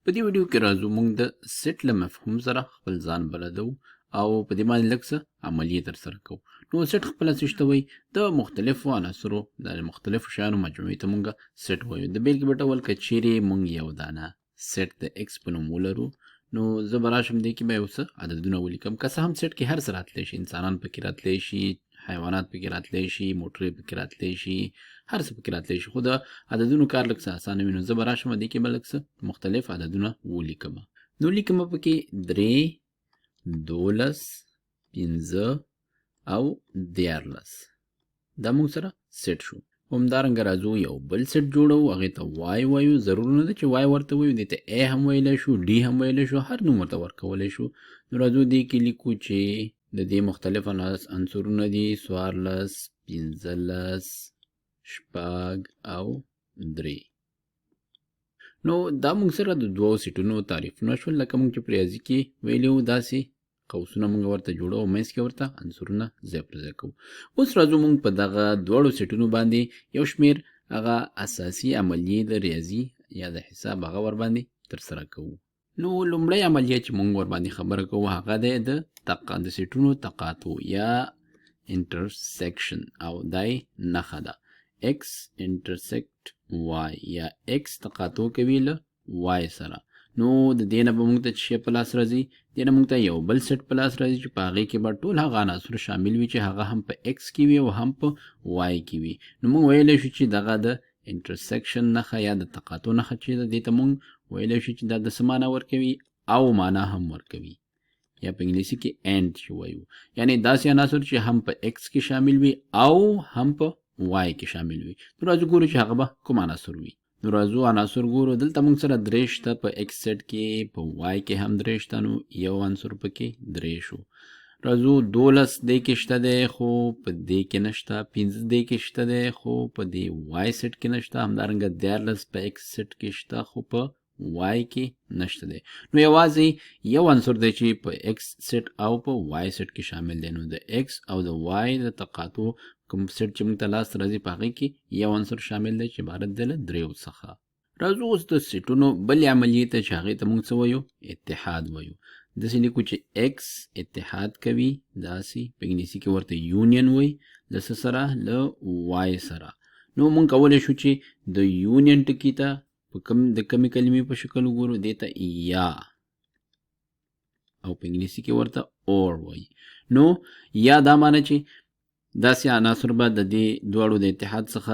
په دې ویډیو کې راځو موږ د سیټ له مفهوم سره خپل ځان بلدو او په دې باندې لږ څه عملیې ترسره کوو. نو سیټ خپله څه شته وایي؟ د مختلفو عناصرو د مختلفو شیانو مجموعې ته موږ سیټ وایو. د بېلګې په ډول که چیرې موږ یو دانه سیټ د ایکس په نوم ولرو، نو زه به راشم دې کې به یو څه عددونه ولیکم. که څه هم سیټ کې هر څه راتلی شي، انسانان پکې راتلی شي، حیوانات پکې راتلی شي، موټرې پکې راتلی شي، هر څه پکې راتلی شي، خو د عددونو کار لږ څه اسانه وي. نو زه به راشم دې کې به لږ څه مختلف عددونه ولیکم. نو لیکم پکې 3 12 15 او 14. دا موږ سره سیټ شو. همدارنګه راځو یو بل سیټ جوړو، هغې ته وای وایو. ضرور نه ده چې وای ورته وایو، دې ته ا هم ویلی شو، ډي هم ویلی شو، هر نوم ورته ورکولی شو. نو راځو دې کې لیکو چې د دې مختلف عنصرونه دي 14 15 شپږ او 3. نو دا موږ سره د دوو سیټونو تعریفونه شول، لکه موږ چې په ریاضي کې ویلي وو داسې قوسونه موږ ورته جوړو او منځ کې ورته عنصرونه ځای پر ځای کوو. اوس راځو موږ په دغه دواړو سیټونو باندې یو شمېر هغه اساسي عملیې د ریاضي یا د حساب هغه ورباندې ترسره کوو. نو لومړی عملیه چې موږ ورباندې خبره کوو هغه دی د سیټونو تقاطع یا انټرسیکشن، او دای نښه ده x انټرسیکټ y یا x تقاطع کوي له y سره. نو د دې نه به موږ ته څه په لاس راځي؟ دې نه موږ ته یو بل سیټ په لاس راځي چې په هغې کې به ټول هغه عناصر شامل وي چې هغه هم په x کې وي او هم په y کې وي. نو موږ ویلی شو چې دغه د انټرسیکشن نښه یا د تقاطع نښه چې ده، دې ته موږ ویلی شو چې دا د څه معنا ورکوي؟ او معنا هم ورکوي، یا په انګلیسي کې and چې وایو، یعنی داسې عناصر چې هم په x کې شامل وي او هم په y کې شامل وي. نو راځو ګورو چې هغه به کوم عناصر وي. نو راځو عناصر ګورو. دلته موږ سره 3 شته په x سیټ کې، په y کې هم 3 شته، نو یو عنصر پکې 3 شو. راځو 12 دې کې شته دی خو په دې کې نشته، 15 دې کې شته دی خو په دې y سیټ کې نشته، همدارنګه 14 په x سیټ کې شته خو په y کې نشته دی. نو یوازې یو عنصر دی چې په x سیټ او په y سیټ کې شامل دی. نو د x او د y د تقاطع کوم سیټ چې موږ ته لاس راځي په هغې کې یو عنصر شامل دی چې عبارت دی له 3 څخه. راځو اوس د سیټونو بلې عملیې ته چې هغې ته موږ څه وایو؟ اتحاد وایو. داسې لیکو چې x اتحاد کوي، داسې په انګلیسي کې ورته یونین وایي، له څه سره؟ له y سره. نو موږ کولی شو چې د یونین ټکي ته د کمې کلمې په شکل وګورو، دې ته یا او په انګلیسي کې ورته اور وایي. نو یا دا معنی چې داسې عناصر به د دې دواړو د اتحاد څخه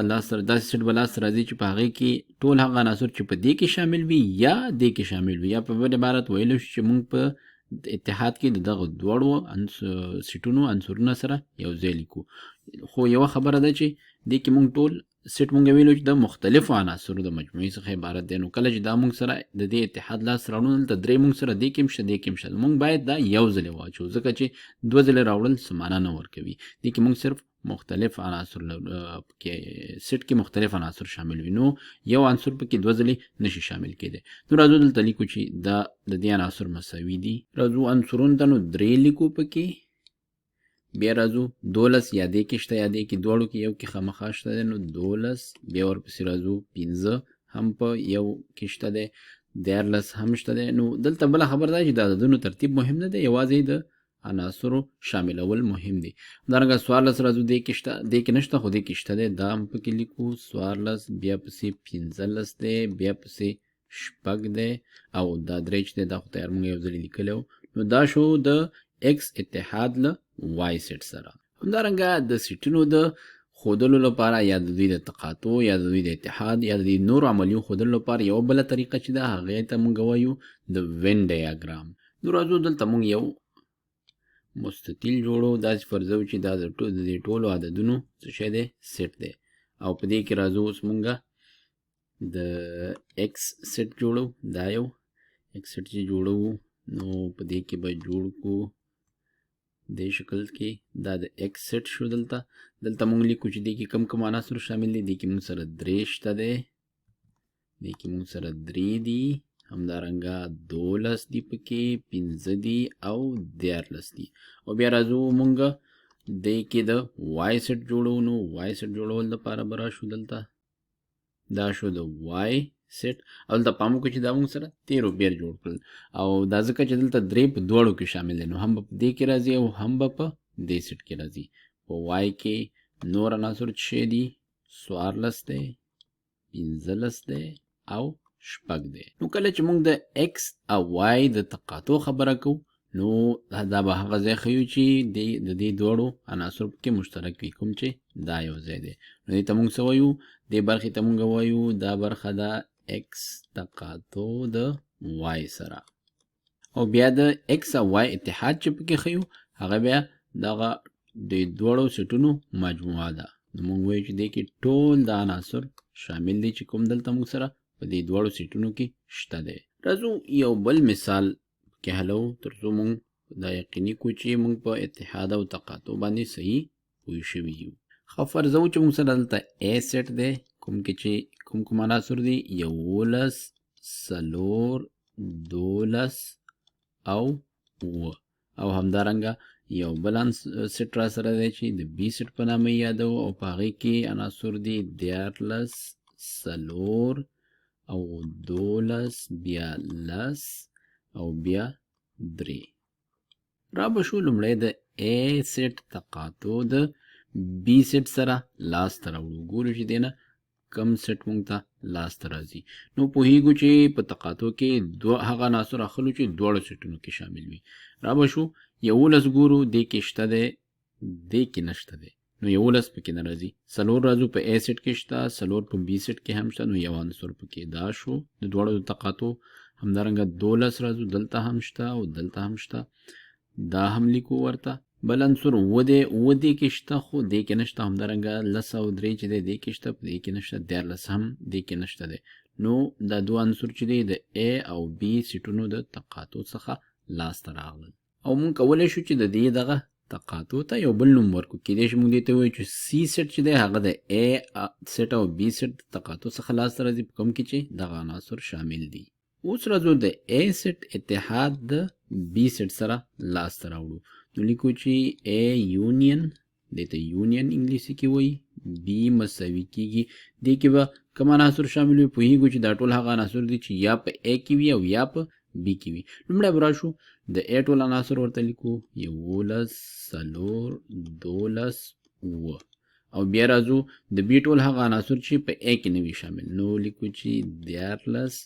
داسې سیټ به لاس راځي چې په هغې کې ټول هغه عناصر چې په دې کې شامل وي یا دې کې شامل وي، یا په بل عبارت ویلی شو چې موږ په اتحاد کې د دغه دواړو سیټونو عنصرونه سره یو ځای لیکو. خو یوه خبره ده چې دې کې موږ ټول سیټ موږ ویلو چې د مختلفو عناصرو د مجموعې څخه عبارت دی. نو کله چې دا موږ سره د دې اتحاد لاس راوړو، دلته 3 موږ سره دې کې هم شته، دې کې هم شته، موږ باید دا یو ځلې واچو، ځکه چې 2 ځلې راوړل څه معنا نه ورکوي. دې کې موږ صرف مختلف عناصر سیټ کې مختلف عناصر شامل وي، نو یو عنصر پکې 2 ځلې نشي شامل کېدی. نو راځو دلته لیکو چې دا د دې عناصر مساوي دي. راځو عنصرونو ته نو 3 لیکو پکې، بیا راځو 12 یا دې کې شته یا دې کې، دواړو کې یو کې خامخا شته دی، نو 12. بیا ورپسې راځو 15 هم په یو کې شته دی، 14 هم شته دی. نو دلته بله خبره ده چې د عددونو ترتیب مهم نه دی، یوازې د عناصرو شاملول مهم دي. همدارنګه 14 راځو دې کې شته، دې کې نشته خو دې کې شته دی، دا هم پکې لیکو 14. بیا پسې 15 دی، بیا پسې 6 دی، او دا 3 چې دی دا خو تیار موږ یو ځلې لیکلی و. نو دا شو د x اتحاد له y سیټ سره. همدارنګه د سیټونو د ښودلو لپاره یا د دوی د تقاطع یا د دوی د اتحاد یا د دوی نورو عملیو ښودلو لپاره یوه بله طریقه چې ده هغې ته موږ وایو د وین ډیاګرام. نو راځو دلته موږ یو مستطیل جوړو، داسې فرضوو چې دا د دې ټولو عددونو څه شی دی؟ سیټ دی. او په دې کې راځو اوس موږ د x سیټ جوړو. دا یو x سیټ چې جوړو نو په دې کې به جوړ کو دې شکل کې، دا د x سیټ شو. دلته موږ لیکو چې دې کې کم کم عناصر شامل دي. دې کې موږ سره 3 شته دی، دې کې موږ سره 3 دي، همدارنګه 12 دي پکې، 15 دي او 14 دي. او بیا راځو موږ دې کې د y سیټ جوړو. نو y سیټ جوړول دپاره به راشو دلته، دا شو د y سیټ او دلته پام وکړئ چې دا موږ سره 13 بیر جوړ کړل او دا ځکه چې دلته 3 په دواړو کې شامل دي نو هم په دې کې راځي او هم په دې سیټ کې راځي. په وای کې نور عناصر څه دي؟ 14 دی، 15 دی او 6 دی. نو کله چې موږ د x او y د تقاطع خبره کوو نو دا به هغه ځای ښیو چې د دې دواړو عناصر کې مشترک وي، کوم چې دا یو ځای دی. نو دې ته موږ څه وایو؟ دې برخې ته موږ وایو دا برخه ده x تقاطع د y سره، او بیا د x او y اتحاد چې پکې ښیو هغه بیا دغه د دواړو سیټونو مجموعه ده. نو موږ وایو چې دې کې ټول د عناصر شامل دي چې کوم دلته موږ سره په دې دواړو سیټونو کې شته دی. راځو یو بل مثال کې حلو ترڅو موږ دا یقیني کړو چې موږ په اتحاد او تقاطع باندې صحیح پوه شوي یو. خو فرض وکړو چې موږ سره دلته A سیټ دی، کوم کې چې کوم عناصر دي 11 4 12 او 9 او همدارنګه یو بل سیټ را سره دی چې د B سیټ په نامه یادو او په هغې کې عناصر دي 14 4 او 12 بیا 10 او بیا 3. را به شو لومړی د A سیټ تقاطع د B سیټ سره لاس ته راوړو، ګورو چې دی نه کم سیټ مونږ ته لاس ته راځي. نو پوهیږو چې په تقاطع کې هغه عناصر اخلو چې دواړو سیټونو کې شامل وي. را به شو 11 ګورو دې کې شته دی، دې کې نشته دی، نو 11 پکې نه راځي. 4 راځو په A سیټ کې شته، 4 په B سیټ کې هم شته، نو یو عنصر پکې دا شو د دواړو د تقاطع. همدارنګه 12 راځو دلته هم شته او دلته هم شته، دا هم لیکو ورته. بل عنصر و دې کې شته خو دې کې نشته. همدارنګه 10 او 3 چې دی دې کې شته، په دې کې نشته. 13 هم دې کې نشته دی. نو دا دوه عنصر چې دی د A او B سیټونو د تقاطع څخه لاس ته راغلل او مونږ کولی شو چې د دې دغه تقاطع ته یو بل نوم ورکړو. کېدای شي مونږ دې ته ووایو چې C سیټ چې دی هغه د A سیټ او B سیټ د تقاطع څخه لاس ته راځي په کوم کې چې دغه عناصر شامل دي. اوس راځو د A سیټ اتحاد د B سیټ سره لاس ته راوړو. نو لیکو چې A یونین دې ته یونین انګلیسي کې وایي، B مساوي کېږي دې کې به کوم عناصر شامل وي؟ پوهېږو چې دا ټول هغه عناصر دي چې یا په A کې وي او یا په B کې وي. لومړی به راشو د A ټول عناصر ورته لیکو 11 4 12 9 او بیا راځو د B ټول هغه عناصر چې په A کې نه وي شامل. نو لیکو چې 14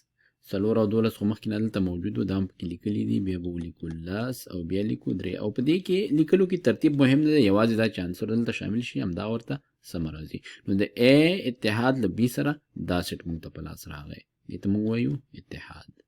4 او 12 خو مخکې نه دلته موجود و، دا هم پکې لیکلي دي. بیا به ولیکو 10 او بیا لیکو 3 او په دې کې لیکلو کې ترتیب مهم نه دی، یوازې دا چې عنصر دلته شامل شي همدا ورته سمه راځي. نو د A اتحاد له B سره دا سیټ موږ ته په لاس راغی، دې ته موږ وایو اتحاد.